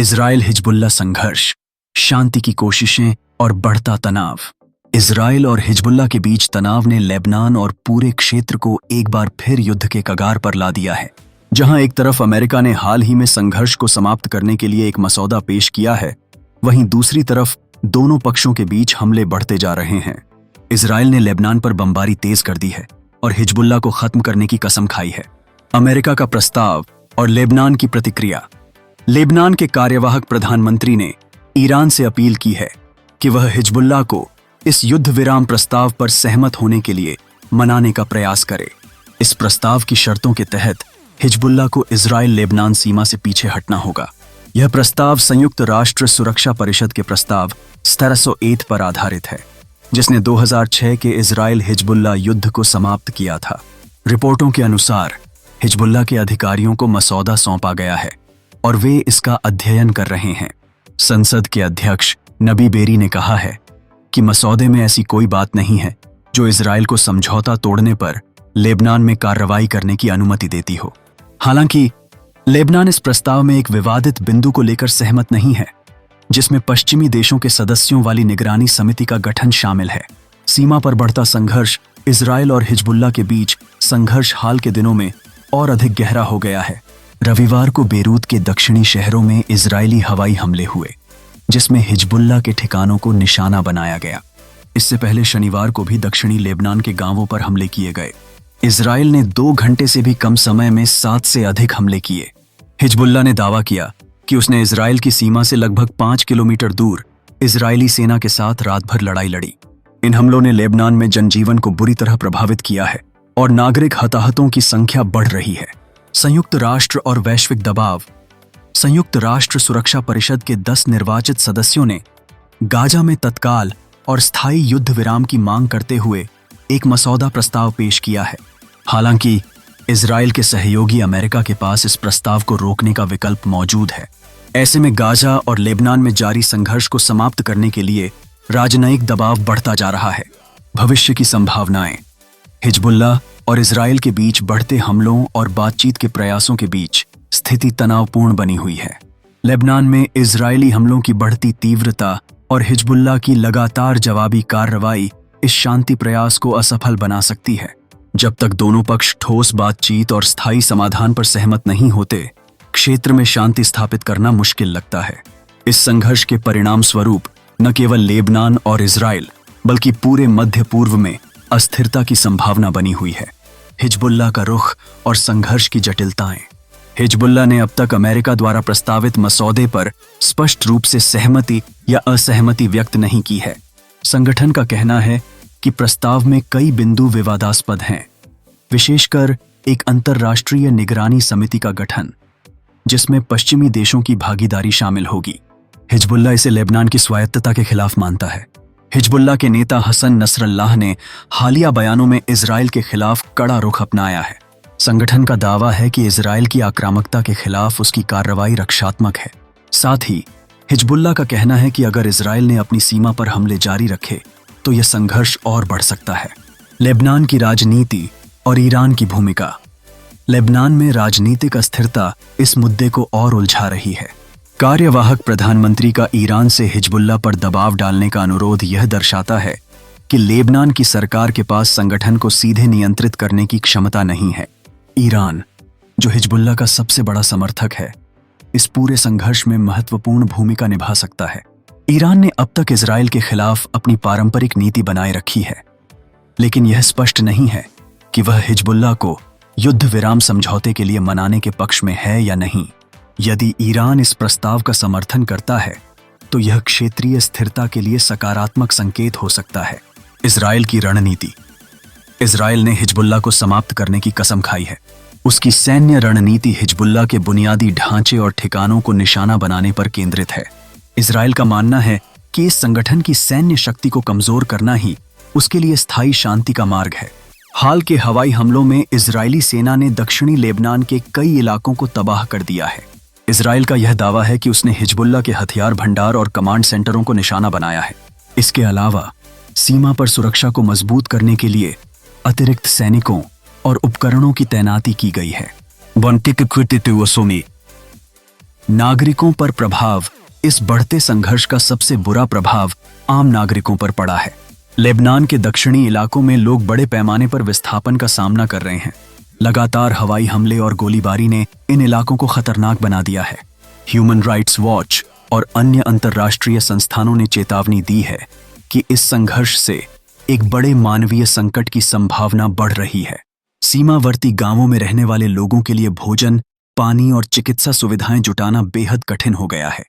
Israel Hezbollah संघर्ष, शांति की कोशिशें और बढ़ता तनाव। इजराइल और हिजबुल्ला के बीच तनाव ने लेबनान और पूरे क्षेत्र को एक बार फिर युद्ध के कगार पर ला दिया है। जहां एक तरफ अमेरिका ने हाल ही में संघर्ष को समाप्त करने के लिए एक मसौदा पेश किया है, वहीं दूसरी तरफ दोनों पक्षों के बीच हमले बढ़ते जा रहे हैं। इजराइल ने लेबनान पर बमबारी तेज कर दी है और हिजबुल्ला को खत्म करने की कसम खाई है। अमेरिका का प्रस्ताव और लेबनान की प्रतिक्रिया। लेबनान के कार्यवाहक प्रधानमंत्री ने ईरान से अपील की है कि वह हिजबुल्ला को इस युद्ध विराम प्रस्ताव पर सहमत होने के लिए मनाने का प्रयास करे। इस प्रस्ताव की शर्तों के तहत हिजबुल्ला को इजराइल लेबनान सीमा से पीछे हटना होगा। यह प्रस्ताव संयुक्त राष्ट्र सुरक्षा परिषद के प्रस्ताव 1708 पर आधारित है, जिसने 2006 के इजराइल हिजबुल्ला युद्ध को समाप्त किया था। रिपोर्टों के अनुसार हिजबुल्ला के अधिकारियों को मसौदा सौंपा गया है और वे इसका अध्ययन कर रहे हैं। संसद के अध्यक्ष नबी बेरी ने कहा है कि मसौदे में ऐसी कोई बात नहीं है जो इजराइल को समझौता तोड़ने पर लेबनान में कार्रवाई करने की अनुमति देती हो। हालांकि लेबनान इस प्रस्ताव में एक विवादित बिंदु को लेकर सहमत नहीं है, जिसमें पश्चिमी देशों के सदस्यों वाली निगरानी समिति का गठन शामिल है। सीमा पर बढ़ता संघर्ष। इजराइल और हिजबुल्ला के बीच संघर्ष हाल के दिनों में और अधिक गहरा हो गया है। रविवार को बेरूत के दक्षिणी शहरों में इजरायली हवाई हमले हुए, जिसमें हिजबुल्ला के ठिकानों को निशाना बनाया गया। इससे पहले शनिवार को भी दक्षिणी लेबनान के गांवों पर हमले किए गए। इजराइल ने 2 घंटे से भी कम समय में 7 से अधिक हमले किए। हिजबुल्ला ने दावा किया कि उसने इजराइल की सीमा से लगभग 5 किलोमीटर दूर इजरायली सेना के साथ रात भर लड़ाई लड़ी। इन हमलों ने लेबनान में जनजीवन को बुरी तरह प्रभावित किया है और नागरिक हताहतों की संख्या बढ़ रही है। संयुक्त राष्ट्र और वैश्विक दबाव। संयुक्त राष्ट्र सुरक्षा परिषद के 10 निर्वाचित सदस्यों ने गाजा में तत्काल और स्थायी युद्ध विराम की मांग करते हुए एक मसौदा प्रस्ताव पेश किया है। हालांकि इजराइल के सहयोगी अमेरिका के पास इस प्रस्ताव को रोकने का विकल्प मौजूद है। ऐसे में गाजा और लेबनान में जारी संघर्ष को समाप्त करने के लिए राजनयिक दबाव बढ़ता जा रहा है। भविष्य की संभावनाएं। हिजबुल्ला और इजराइल के बीच बढ़ते हमलों और बातचीत के प्रयासों के बीच स्थिति तनावपूर्ण बनी हुई है। लेबनान में इजरायली हमलों की बढ़ती तीव्रता और हिजबुल्ला की लगातार जवाबी कार्रवाई इस शांति प्रयास को असफल बना सकती है। जब तक दोनों पक्ष ठोस बातचीत और स्थायी समाधान पर सहमत नहीं होते, क्षेत्र में शांति स्थापित करना मुश्किल लगता है। इस संघर्ष के परिणाम स्वरूप न केवल लेबनान और इजराइल बल्कि पूरे मध्य पूर्व में अस्थिरता की संभावना बनी हुई है। हिजबुल्ला का रुख और संघर्ष की जटिलताएं। हिजबुल्ला ने अब तक अमेरिका द्वारा प्रस्तावित मसौदे पर स्पष्ट रूप से सहमति या असहमति व्यक्त नहीं की है। संगठन का कहना है कि प्रस्ताव में कई बिंदु विवादास्पद हैं, विशेषकर एक अंतर्राष्ट्रीय निगरानी समिति का गठन, जिसमें पश्चिमी देशों की भागीदारी शामिल होगी। हिजबुल्ला इसे लेबनान की स्वायत्तता के खिलाफ मानता है। हिजबुल्ला के नेता हसन नसरल्लाह ने हालिया बयानों में इजराइल के खिलाफ कड़ा रुख अपनाया है। संगठन का दावा है कि इजराइल की आक्रामकता के खिलाफ उसकी कार्रवाई रक्षात्मक है। साथ ही हिजबुल्ला का कहना है कि अगर इजराइल ने अपनी सीमा पर हमले जारी रखे तो यह संघर्ष और बढ़ सकता है। लेबनान की राजनीति और ईरान की भूमिका। लेबनान में राजनीतिक अस्थिरता इस मुद्दे को और उलझा रही है। कार्यवाहक प्रधानमंत्री का ईरान से हिजबुल्ला पर दबाव डालने का अनुरोध यह दर्शाता है कि लेबनान की सरकार के पास संगठन को सीधे नियंत्रित करने की क्षमता नहीं है। ईरान, जो हिजबुल्ला का सबसे बड़ा समर्थक है, इस पूरे संघर्ष में महत्वपूर्ण भूमिका निभा सकता है। ईरान ने अब तक इजराइल के खिलाफ अपनी पारंपरिक नीति बनाए रखी है, लेकिन यह स्पष्ट नहीं है कि वह हिजबुल्ला को युद्ध विराम समझौते के लिए मनाने के पक्ष में है या नहीं। यदि ईरान इस प्रस्ताव का समर्थन करता है तो यह क्षेत्रीय स्थिरता के लिए सकारात्मक संकेत हो सकता है। इजराइल की रणनीति। इजराइल ने हिजबुल्ला को समाप्त करने की कसम खाई है। उसकी सैन्य रणनीति हिजबुल्ला के बुनियादी ढांचे और ठिकानों को निशाना बनाने पर केंद्रित है। इजराइल का मानना है कि इस संगठन की सैन्य शक्ति को कमजोर करना ही उसके लिए स्थायी शांति का मार्ग है। हाल के हवाई हमलों में इजरायली सेना ने दक्षिणी लेबनान के कई इलाकों को तबाह कर दिया है। इजराइल का यह दावा है कि उसने हिजबुल्ला के हथियार भंडार और कमांड सेंटरों को निशाना बनाया है। इसके अलावा सीमा पर सुरक्षा को मजबूत करने के लिए अतिरिक्त सैनिकों और उपकरणों की तैनाती की गई है। नागरिकों पर प्रभाव। इस बढ़ते संघर्ष का सबसे बुरा प्रभाव आम नागरिकों पर पड़ा है। लेबनान के दक्षिणी इलाकों में लोग बड़े पैमाने पर विस्थापन का सामना कर रहे हैं। लगातार हवाई हमले और गोलीबारी ने इन इलाकों को खतरनाक बना दिया है। ह्यूमन राइट्स वॉच और अन्य अंतर्राष्ट्रीय संस्थानों ने चेतावनी दी है कि इस संघर्ष से एक बड़े मानवीय संकट की संभावना बढ़ रही है। सीमावर्ती गांवों में रहने वाले लोगों के लिए भोजन, पानी और चिकित्सा सुविधाएं जुटाना बेहद कठिन हो गया है।